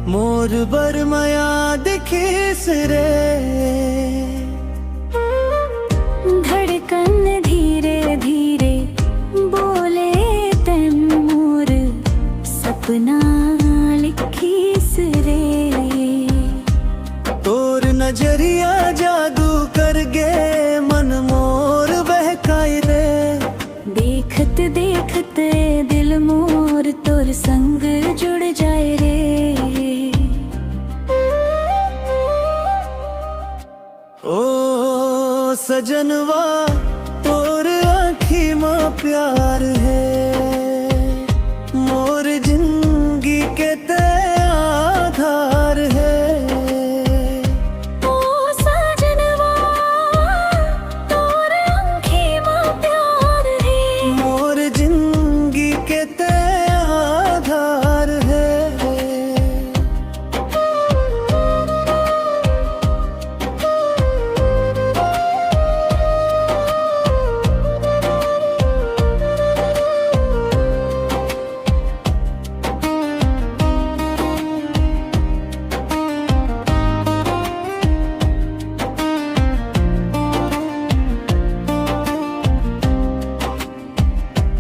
मोर बरमया दिखिस रे। धड़कन धीरे धीरे बोले तैन मोर सपना लिखिस रे। तोर नजरिया जादू कर गे मन मोर बहकाई रे। देखत देखत दिल मोर तोर संग जुड़ जाए रे। ओ सजनवा तोर आँखी माँ प्यार है। मोर जिंदगी के ते आधार है। ओ सजनवा तोर आँखी माँ प्यार है। मोर जिंदगी के ते आधार है।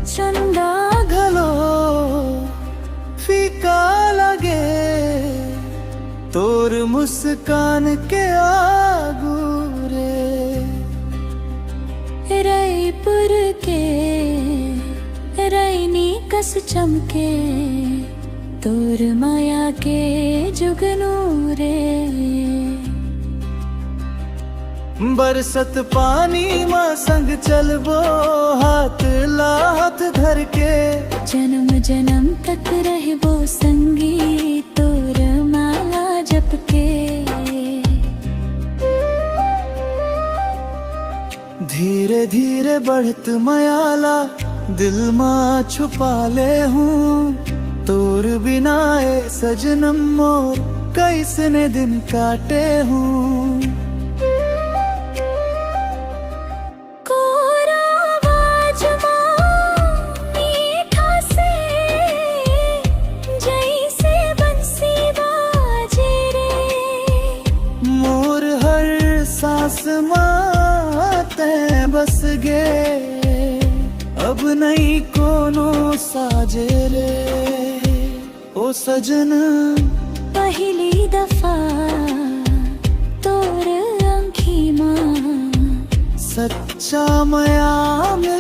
चंदा घलो फीका लगे तोर मुस्कान के आगू रे। रायपुर के रैनी कस चमके तोर माया के जुगनू रे। बरसत पानी माँ संग चलबो हाथ लात धर के। जन्म जन्म तक रहबो संगी तोर माला जपके। धीरे धीरे बढ़त मयाला दिल माँ छुपा ले हूँ। तोर बिना ए सजनम मोर कैसने दिन काटे हूँ। सांस माते बस गे अब नहीं कोनो साजे रे। ओ सजन पहली दफा तोर आँखी माँ सच्चा माया में